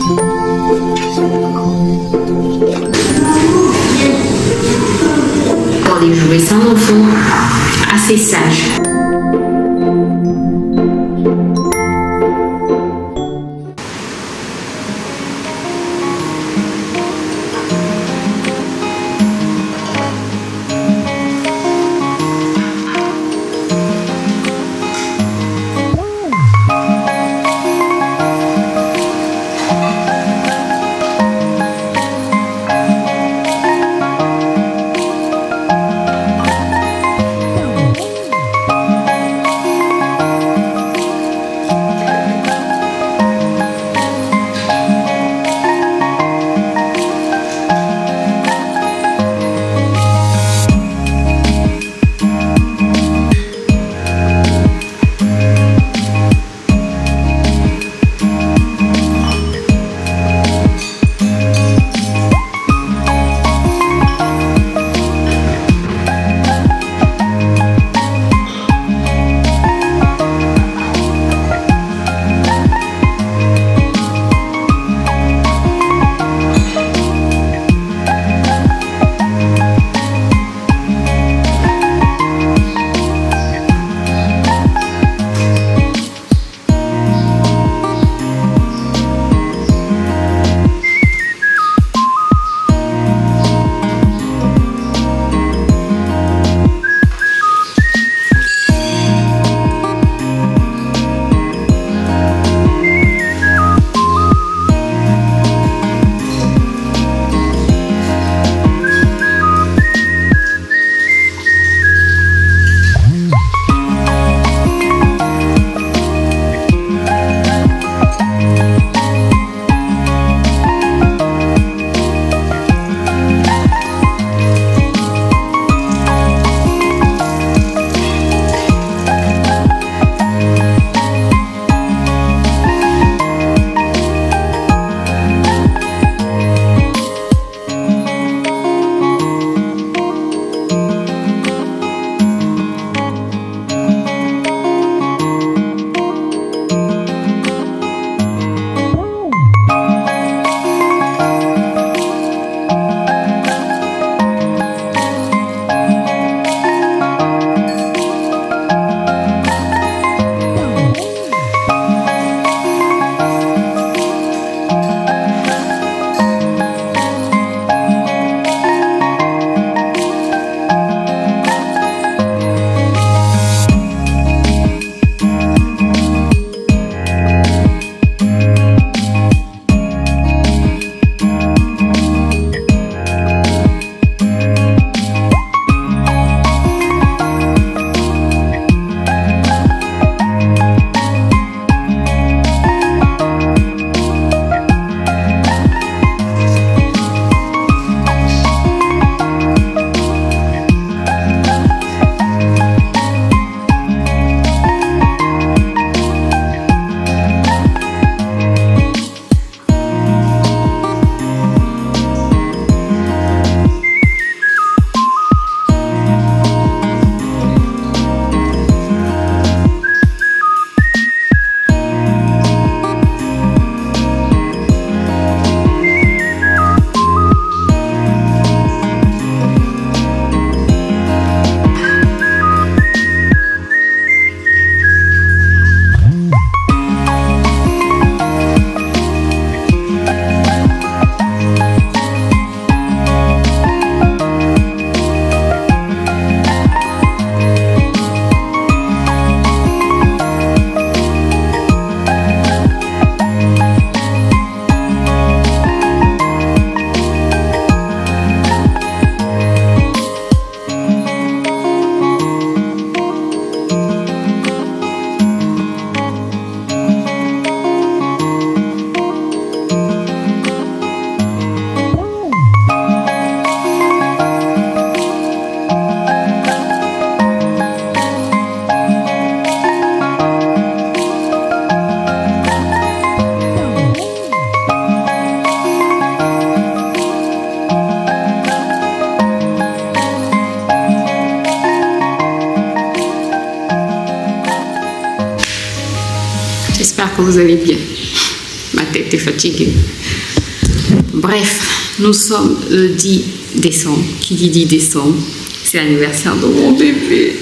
Encore des jouets sans enfant, assez sages. J'espère que vous allez bien. Ma tête est fatiguée. Bref, nous sommes le 10 décembre. Qui dit 10 décembre, c'est l'anniversaire de mon bébé.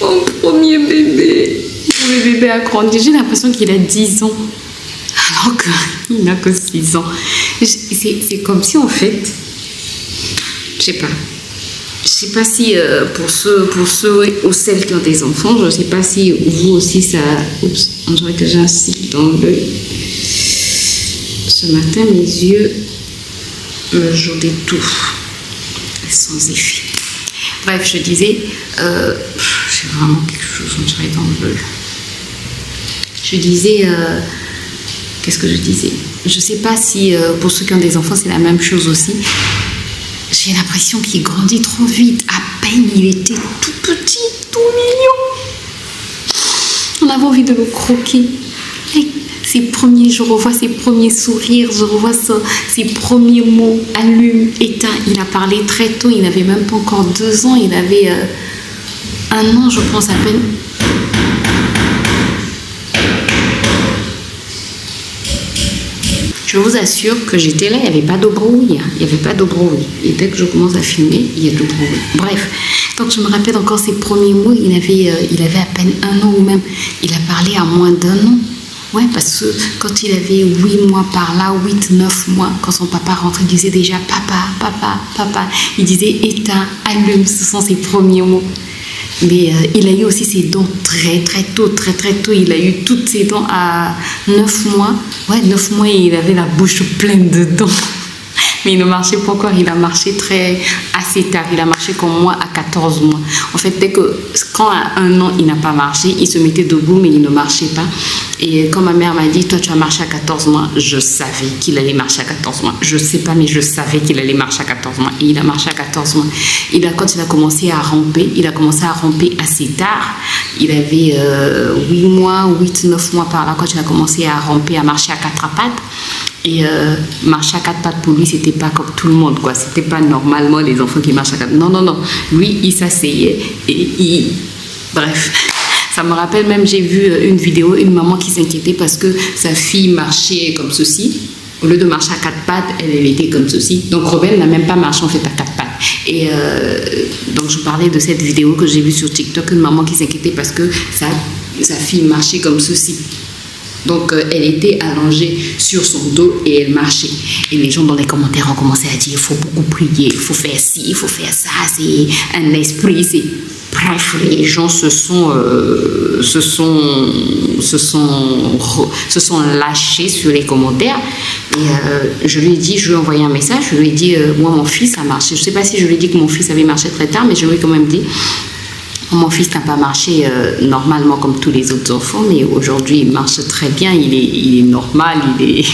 Mon premier bébé. Mon bébé a grandi. J'ai l'impression qu'il a 10 ans. Alors qu'il n'a que 6 ans. C'est comme si, en fait, je sais pas. Je sais pas si pour ceux ou celles qui ont des enfants, je sais pas si vous aussi ça... Oups, on dirait que j'ai un cycle dans l'œil. Ce matin, mes yeux me jouent des touffes. Sans effet. Bref, je disais, j'ai vraiment quelque chose, on dirait dans l'œil. Je disais... Qu'est-ce que je disais? Je sais pas si pour ceux qui ont des enfants, c'est la même chose aussi. J'ai l'impression qu'il grandit trop vite. À peine il était tout petit, tout mignon. On avait envie de le croquer. Et ses premiers, je revois ses premiers sourires, je revois ses premiers mots, allume, éteint. Il a parlé très tôt, il n'avait même pas encore 2 ans, il avait 1 an, je pense, à peine. Je vous assure que j'étais là, il n'y avait pas de bruit. Il n'y avait pas de bruit. Et dès que je commence à filmer, il y a du bruit. Bref, donc je me rappelle encore ses premiers mots. Il avait à peine 1 an ou même, il a parlé à moins d'1 an. Ouais, parce que quand il avait 8 mois par là, 8, 9 mois, quand son papa rentrait, il disait déjà papa, papa, papa. Il disait éteins, allume, ce sont ses premiers mots. Mais il a eu aussi ses dents très tôt. Il a eu toutes ses dents à 9 mois. Ouais, 9 mois et il avait la bouche pleine de dents. Mais il ne marchait pas encore, il a marché assez tard. Il a marché comme moi à 14 mois. En fait, quand à 1 an, il n'a pas marché, il se mettait debout, mais il ne marchait pas. Et quand ma mère m'a dit, toi tu as marché à 14 mois, je savais qu'il allait marcher à 14 mois. Je ne sais pas, mais je savais qu'il allait marcher à 14 mois. Et il a marché à 14 mois. Quand il a commencé à ramper, il a commencé à ramper assez tard. Il avait 8 mois, 8, 9 mois par là, quand il a commencé à ramper, à marcher à 4 pattes. Et marcher à 4 pattes pour lui, c'était pas comme tout le monde, quoi. C'était pas normalement les enfants qui marchent à 4 pattes. Non. Lui, il s'asseyait et bref. Ça me rappelle même, j'ai vu une vidéo, une maman qui s'inquiétait parce que sa fille marchait comme ceci. Au lieu de marcher à 4 pattes, elle était comme ceci. Donc Robin n'a même pas marché en fait à 4 pattes. Et donc je parlais de cette vidéo que j'ai vue sur TikTok, une maman qui s'inquiétait parce que sa fille marchait comme ceci. Donc elle était allongée sur son dos et elle marchait. Et les gens dans les commentaires ont commencé à dire il faut beaucoup prier, il faut faire ci, il faut faire ça, c'est un esprit, c'est... Bref, les gens se sont lâchés sur les commentaires. Et je lui ai dit, je lui ai envoyé un message, je lui ai dit, moi mon fils a marché. Je ne sais pas si je lui ai dit que mon fils avait marché très tard, mais je lui ai quand même dit, mon fils n'a pas marché normalement comme tous les autres enfants, mais aujourd'hui il marche très bien, il est normal, il est...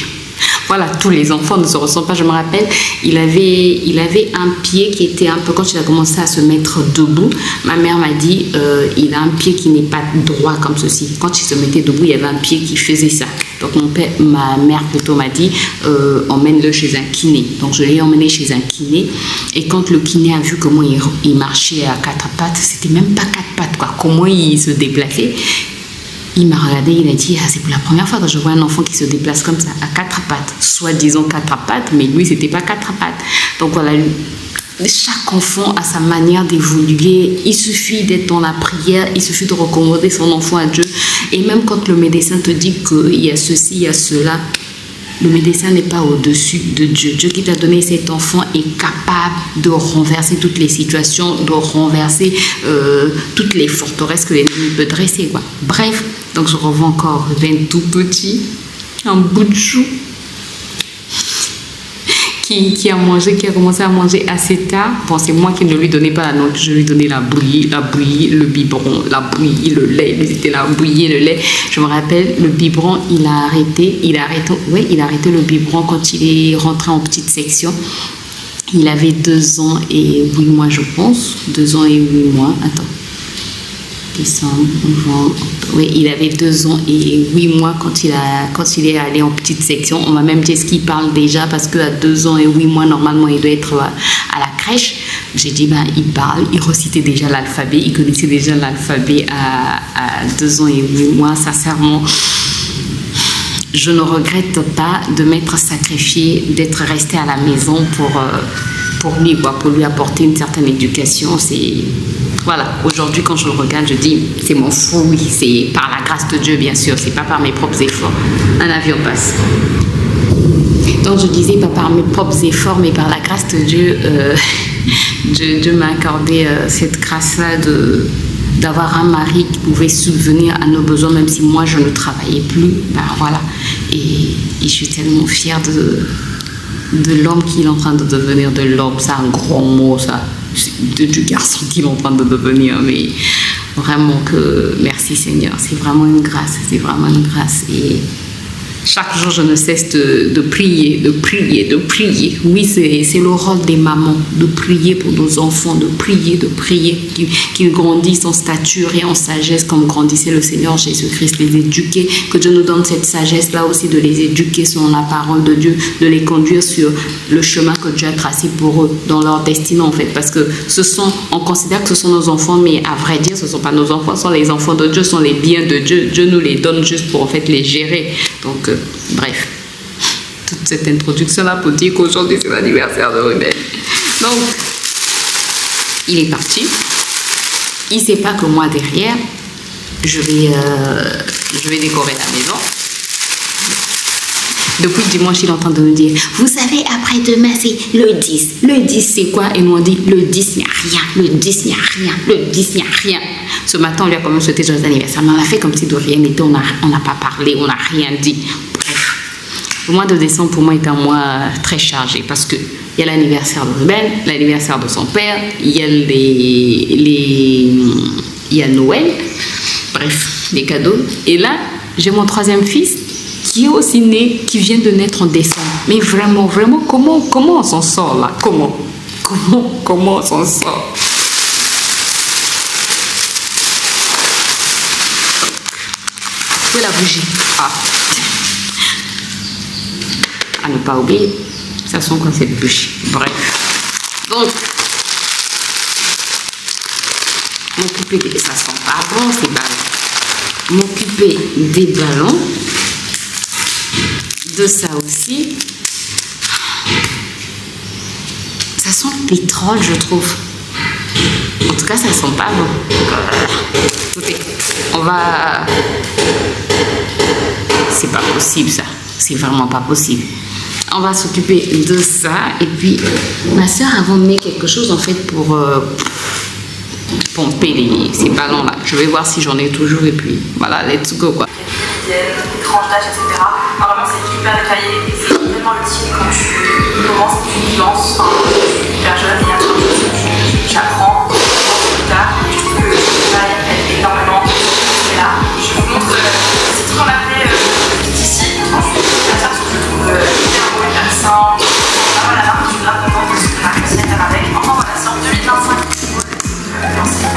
Voilà, tous les enfants ne se ressemblent pas. Je me rappelle, il avait un pied qui était un peu... Quand il a commencé à se mettre debout, ma mère m'a dit, il a un pied qui n'est pas droit comme ceci. Quand il se mettait debout, il y avait un pied qui faisait ça. Donc ma mère plutôt m'a dit, emmène-le chez un kiné. Donc je l'ai emmené chez un kiné. Et quand le kiné a vu comment il marchait à 4 pattes, c'était même pas 4 pattes, quoi. Comment il se déplaçait. Il m'a regardé, il a dit, ah, c'est pour la première fois que je vois un enfant qui se déplace comme ça, à 4 pattes. Soit disons 4 pattes, mais lui, c'était pas 4 pattes. Donc voilà, chaque enfant a sa manière d'évoluer. Il suffit d'être dans la prière, il suffit de recommander son enfant à Dieu. Et même quand le médecin te dit qu'il y a ceci, il y a cela, le médecin n'est pas au-dessus de Dieu. Dieu qui t'a donné cet enfant est capable de renverser toutes les situations, de renverser toutes les forteresses que l'ennemi peut dresser, quoi. Bref, donc je revois encore Ruben tout petit, un bout de chou, qui a commencé à manger assez tard. Bon, c'est moi qui ne lui donnais pas la nourriture, je lui donnais la bouillie, le biberon, la bouillie, le lait. Lui, c'était la bouillie, le lait. Je me rappelle, le biberon, il a arrêté le biberon quand il est rentré en petite section. Il avait 2 ans et 8 mois, je pense. 2 ans et 8 mois. Attends. Décembre, novembre, oui, il avait 2 ans et 8 mois quand il est allé en petite section. On m'a même dit ce qu'il parle déjà parce qu'à 2 ans et 8 mois, normalement, il doit être à la crèche. J'ai dit, ben, il parle, il recitait déjà l'alphabet, il connaissait déjà l'alphabet à 2 ans et 8 mois, sincèrement. je ne regrette pas de m'être sacrifiée, d'être restée à la maison pour lui, quoi, pour lui apporter une certaine éducation. C'est... Voilà, aujourd'hui quand je le regarde, je dis, c'est mon fruit, c'est par la grâce de Dieu, bien sûr, c'est pas par mes propres efforts. Un avion passe. Donc je disais, pas par mes propres efforts, mais par la grâce de Dieu, Dieu m'a accordé cette grâce-là d'avoir un mari qui pouvait subvenir à nos besoins, même si moi je ne travaillais plus. Ben voilà, et je suis tellement fière de l'homme qu'il est en train de devenir, de l'homme, c'est un grand mot ça, du garçon qu'il est en train de devenir, mais vraiment que merci Seigneur, c'est vraiment une grâce, c'est vraiment une grâce. Et chaque jour, je ne cesse de prier, de prier, de prier. Oui, c'est le rôle des mamans, de prier pour nos enfants, de prier, qu'ils grandissent en stature et en sagesse comme grandissait le Seigneur Jésus-Christ, les éduquer, que Dieu nous donne cette sagesse-là aussi de les éduquer selon la parole de Dieu, de les conduire sur le chemin que Dieu a tracé pour eux, dans leur destinée en fait, parce que on considère que ce sont nos enfants, mais à vrai dire, ce ne sont pas nos enfants, ce sont les enfants de Dieu, ce sont les biens de Dieu. Dieu nous les donne juste pour en fait les gérer. Donc, bref, toute cette introduction-là pour dire qu'aujourd'hui c'est l'anniversaire de Ruben. Donc, il est parti. Il ne sait pas que moi derrière, je vais décorer la maison. Depuis dimanche, il est en train de nous dire, vous savez, après-demain, c'est le 10. Le 10, c'est quoi? Et nous on dit, le 10, il n'y a rien. Le 10, il n'y a rien. Le 10, il n'y a rien. Ce matin, on lui a quand même souhaité joyeux anniversaire. Mais on a fait comme si de rien n'était. On n'a pas parlé, on n'a rien dit. Bref. Le mois de décembre, pour moi, est un mois très chargé parce qu'il y a l'anniversaire de Ruben, l'anniversaire de son père, il y a il y a Noël. Bref, les cadeaux. Et là, j'ai mon troisième fils qui est aussi né, qui vient de naître en décembre. Mais vraiment, vraiment, comment on s'en sort là? Comment on s'en sort? Où est la bougie? Ah. À ne pas oublier, ça sent quoi cette bougie? Bref. Donc, m'occuper des... Ça sent pas bon ces ballons. M'occuper des ballons. De ça aussi. Ça sent le pétrole, je trouve. En tout cas, ça sent pas bon. Écoutez, on va... C'est pas possible ça. C'est vraiment pas possible. On va s'occuper de ça. Et puis, ma soeur a emmené quelque chose en fait pour pomper ces ballons-là. Je vais voir si j'en ai toujours. Et puis, voilà, let's go quoi. Tranche d'âge, etc. Normalement, c'est hyper détaillé et c'est tellement utile quand tu commences et tu te lances. Enfin, je suis hyper jeune et il y a plein de choses que j'apprends plus tard. Et je trouve que ce travail aide énormément. Et là, je vous montre c'est ce qu'on a fait ici. Franchement, je suis hyper fière parce que je trouve hyper beau, hyper simple. Voilà, là, je suis grave contente de ce qu'on a réussi à faire avec. Enfin, voilà, c'est en 2025 qu'il faut lancer.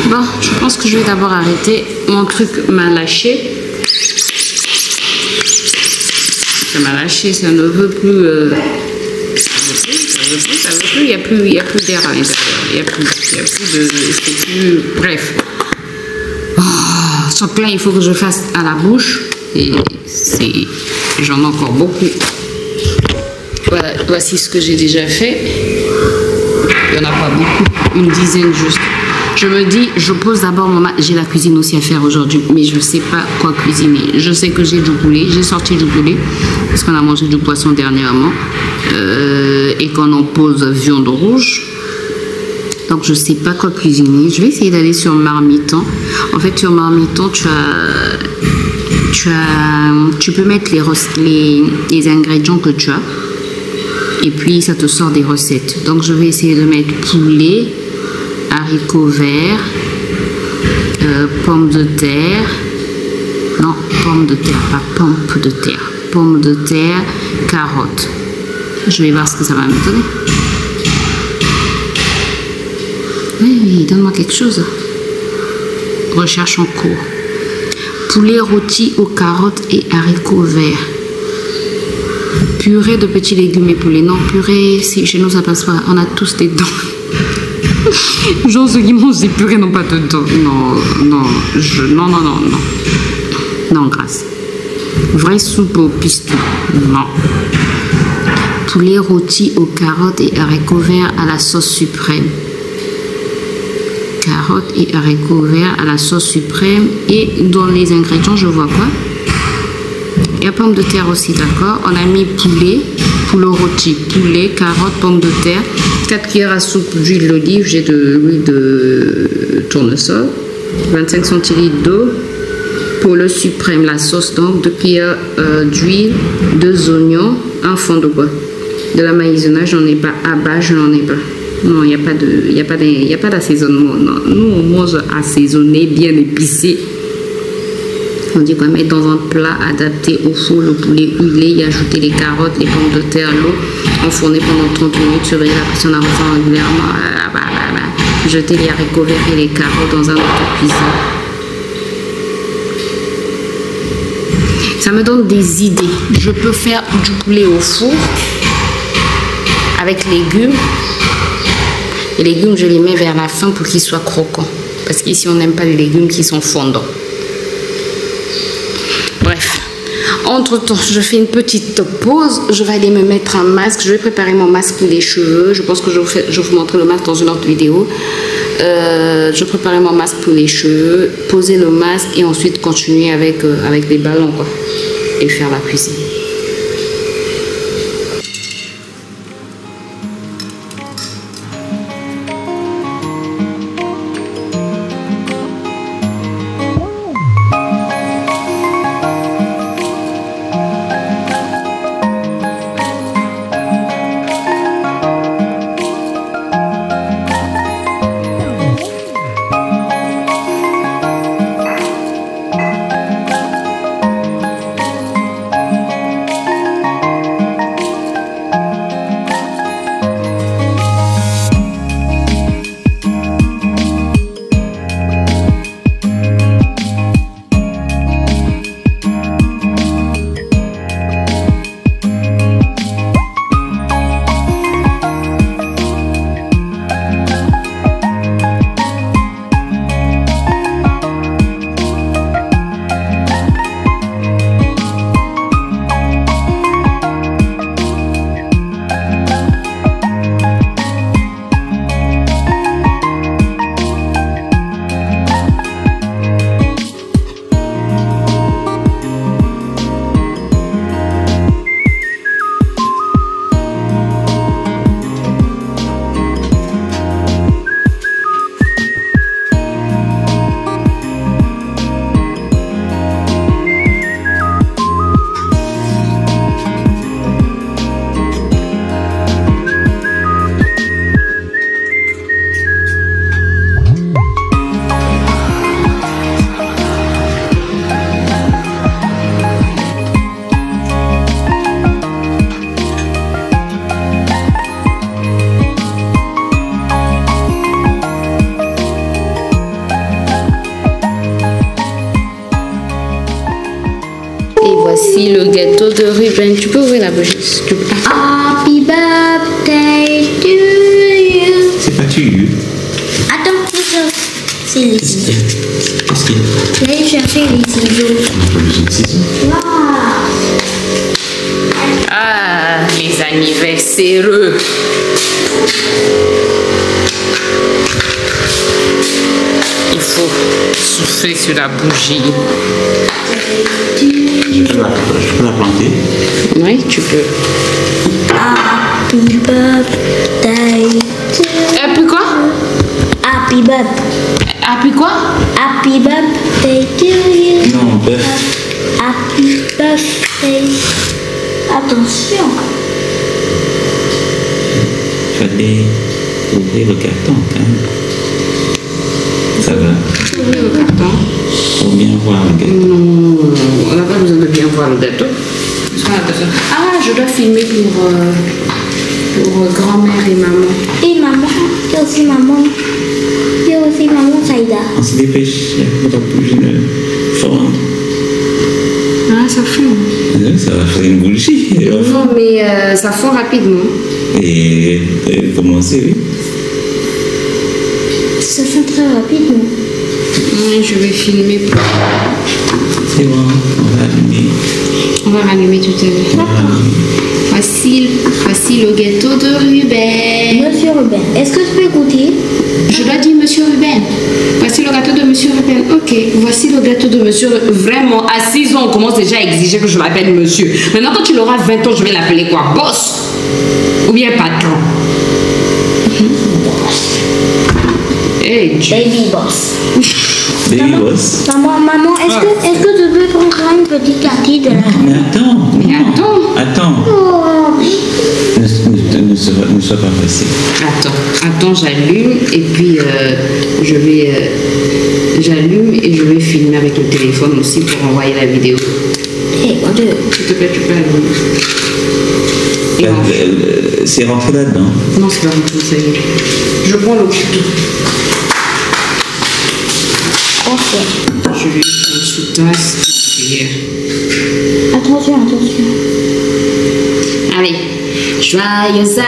Bon, je pense que je vais d'abord arrêter. Mon truc m'a lâché. Ça m'a lâché, ça ne veut plus. Ça veut plus. Il n'y a plus d'air à l'intérieur. Il n'y a plus de. C'est plus. Bref. Oh, donc là, il faut que je fasse à la bouche. Et j'en ai encore beaucoup. Voilà, voici ce que j'ai déjà fait. Il n'y en a pas beaucoup. Une dizaine juste. Je me dis, je pose d'abord mon masque. J'ai la cuisine aussi à faire aujourd'hui, mais je ne sais pas quoi cuisiner. Je sais que j'ai du poulet, j'ai sorti du poulet, parce qu'on a mangé du poisson dernièrement, et qu'on en pose viande rouge. Donc je ne sais pas quoi cuisiner. Je vais essayer d'aller sur Marmiton. En fait, sur Marmiton, tu peux mettre les ingrédients que tu as. Et puis, ça te sort des recettes. Donc, je vais essayer de mettre poulet, haricots verts, pommes de terre. Non, pommes de terre, pas pommes de terre. Pommes de terre, carottes. Je vais voir ce que ça va me donner. Oui, donne-moi quelque chose. Recherche en cours. Poulet rôti aux carottes et haricots verts. Purée de petits légumes et poulets. Non, purée, si chez nous ça passe pas. On a tous des dents. Genre ceux qui mangent des purées n'ont pas de dents. Non. Non, grâce. Vraie soupe au pistou. Non. Poulet rôti aux carottes et haricots verts à la sauce suprême. Carottes et haricots verts à la sauce suprême. Et dans les ingrédients, je vois quoi? Il y a pommes de terre aussi, d'accord. On a mis poulet rôti, poulet, carottes, pommes de terre, 4 cuillères à soupe d'huile d'olive, j'ai de l'huile de tournesol, 25 centilitres d'eau. Pour le suprême, la sauce, donc 2 cuillères d'huile, 2 oignons, un fond de bois. De la maïzena, j'en ai pas. À bas, je n'en ai pas. Non, il n'y a pas d'assaisonnement. Nous, on mange assaisonné, bien épicé. On dit qu'on met dans un plat adapté au four le poulet huilé, y ajouter les carottes, les pommes de terre, l'eau, enfourner pendant 30 minutes, surveiller la pression d'arrosant régulièrement, jeter les haricots verts et les carottes dans un auto-cuisine. Ça me donne des idées. Je peux faire du poulet au four avec légumes. Les légumes, je les mets vers la fin pour qu'ils soient croquants. Parce qu'ici, on n'aime pas les légumes qui sont fondants. Bref, entre-temps, je fais une petite pause. Je vais aller me mettre un masque. Je vais préparer mon masque pour les cheveux. Je pense que je vais vous montrer le masque dans une autre vidéo. Je préparais mon masque pour les cheveux, poser le masque et ensuite continuer avec des ballons, quoi, et faire la cuisine. Voici le gâteau de Ruben. Tu peux ouvrir la bouche, s'il te plaît. Happy birthday to you. C'est pas tu. Attends, c'est les ciseaux. Qu'est-ce qu'il y a? J'allais chercher les ciseaux. On n'a pas besoin de ciseaux. Wow. Ah, les anniversaires. chauffer sur la bougie. Je peux la planter. Oui, tu peux. Happy birthday to Et puis quoi? Happy birthday. Happy quoi? Happy birthday to you. Non, bœuf. Happy birthday. Attention. Fallait ouvrir le carton quand même. Ça va. Ouvrir le carton. Pour bien voir le gâteau. Non, on n'a pas besoin de bien voir le gâteau. Ah, je dois filmer pour grand-mère et maman. Et maman. Il y a aussi maman. Il y a aussi maman Saïda. On se dépêche, il ne faudra plus fondre. Ah, ça fond. Ça va faire une bougie. Non, mais ça fond rapidement. Et commencer, oui. Ça fait très rapidement. Oui, je vais filmer. C'est bon, on va allumer. On va rallumer tout à l'heure. Voici le gâteau de Ruben. Monsieur Ruben, est-ce que tu peux goûter? Je dois dire Monsieur Ruben. Voici le gâteau de Monsieur Ruben. Ok, voici le gâteau de Monsieur Ruben. Vraiment, à 6 ans, on commence déjà à exiger que je l'appelle Monsieur. Maintenant, quand il aura 20 ans, je vais l'appeler quoi? Boss? Ou bien patron? Hey, Dieu. Baby boss. Baby boss. Maman, est-ce que tu peux prendre une petite partie de la... Mais attends. Mais attends. Attends. Oh. Ne sois pas pressé. Attends, j'allume et puis j'allume et je vais filmer avec le téléphone aussi pour envoyer la vidéo. Eh, mon Dieu. S'il te plaît, tu peux allumer. Et on- C'est rentré là-dedans. Non, c'est pas rentré, ça y est. Je prends le couteau. Ok. Je lui mets une sous-tasse. Attention. Allez. Joyeux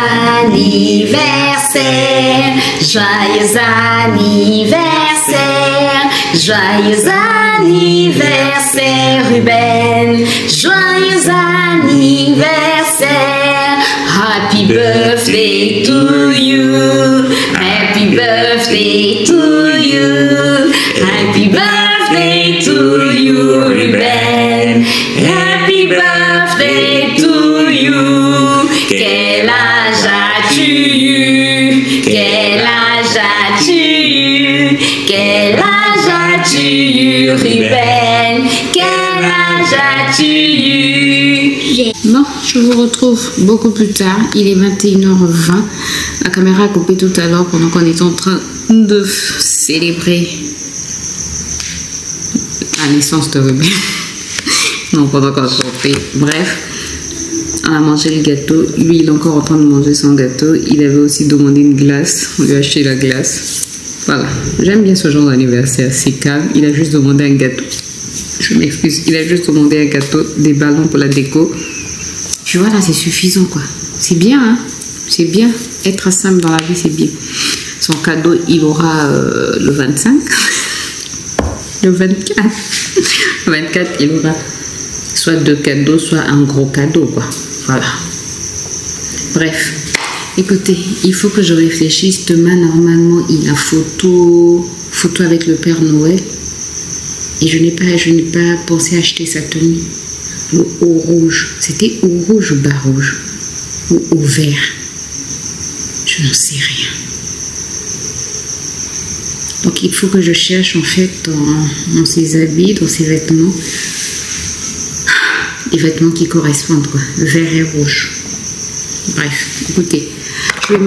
anniversaire, joyeux anniversaire, joyeux anniversaire Ruben, joyeux anniversaire, happy birthday to you, happy birthday to you, happy birthday to you Ruben, happy birthday to you. Quel âge as-tu eu? Quel âge as-tu eu? Quel âge as-tu eu, Ruben? Quel âge as-tu eu? Bon, je vous retrouve beaucoup plus tard. Il est 21h20. La caméra a coupé tout à l'heure pendant qu'on était en train de célébrer la naissance de Ruben. Non, pendant qu'on sortait. Bref. On a mangé le gâteau. Lui, il est encore en train de manger son gâteau. Il avait aussi demandé une glace. On lui a acheté la glace. Voilà. J'aime bien ce genre d'anniversaire. C'est calme. Il a juste demandé un gâteau. Je m'excuse. Il a juste demandé un gâteau, des ballons pour la déco. Tu vois, là, c'est suffisant, quoi. C'est bien, hein. C'est bien. Être simple dans la vie, c'est bien. Son cadeau, il aura le 25. Le 24. Le 24, il aura soit 2 cadeaux, soit un gros cadeau, quoi. Voilà. Bref, écoutez, il faut que je réfléchisse. Demain, normalement, il y a photo avec le Père Noël. Et je n'ai pas pensé acheter sa tenue. Le haut rouge. C'était au rouge ou bas rouge? Ou au vert? Je n'en sais rien. Donc, il faut que je cherche, en fait, dans ses habits, dans ses vêtements, des vêtements qui correspondent, quoi, vert et rouge. Bref, écoutez, je vais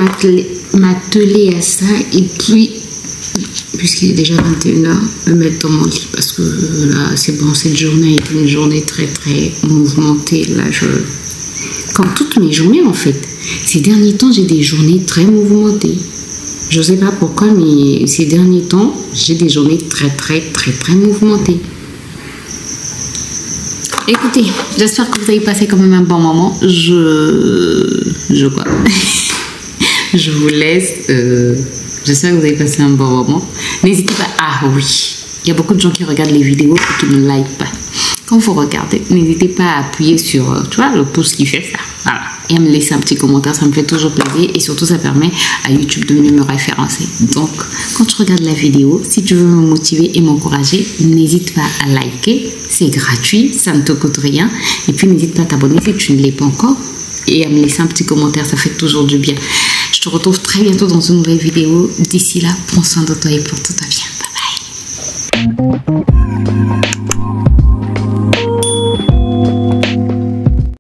m'atteler à ça et puis, puisqu'il est déjà 21h, me mettre dans mon lit parce que là, c'est bon, cette journée est une journée très très mouvementée. Là, comme toutes mes journées en fait, ces derniers temps, j'ai des journées très mouvementées. Je ne sais pas pourquoi, mais ces derniers temps, j'ai des journées très très très très mouvementées. Écoutez, j'espère que vous avez passé quand même un bon moment. Je quoi Je vous laisse. J'espère que vous avez passé un bon moment. N'hésitez pas. Ah oui, il y a beaucoup de gens qui regardent les vidéos et qui ne like pas. Quand vous regardez, n'hésitez pas à appuyer sur, tu vois, le pouce qui fait ça. Voilà. et à me laisser un petit commentaire, ça me fait toujours plaisir et surtout ça permet à YouTube de mieux me référencer. Donc quand tu regardes la vidéo, si tu veux me motiver et m'encourager, n'hésite pas à liker, c'est gratuit, ça ne te coûte rien, et puis n'hésite pas à t'abonner si tu ne l'es pas encore et à me laisser un petit commentaire, ça fait toujours du bien. Je te retrouve très bientôt dans une nouvelle vidéo. D'ici là, prends soin de toi et porte ta vie.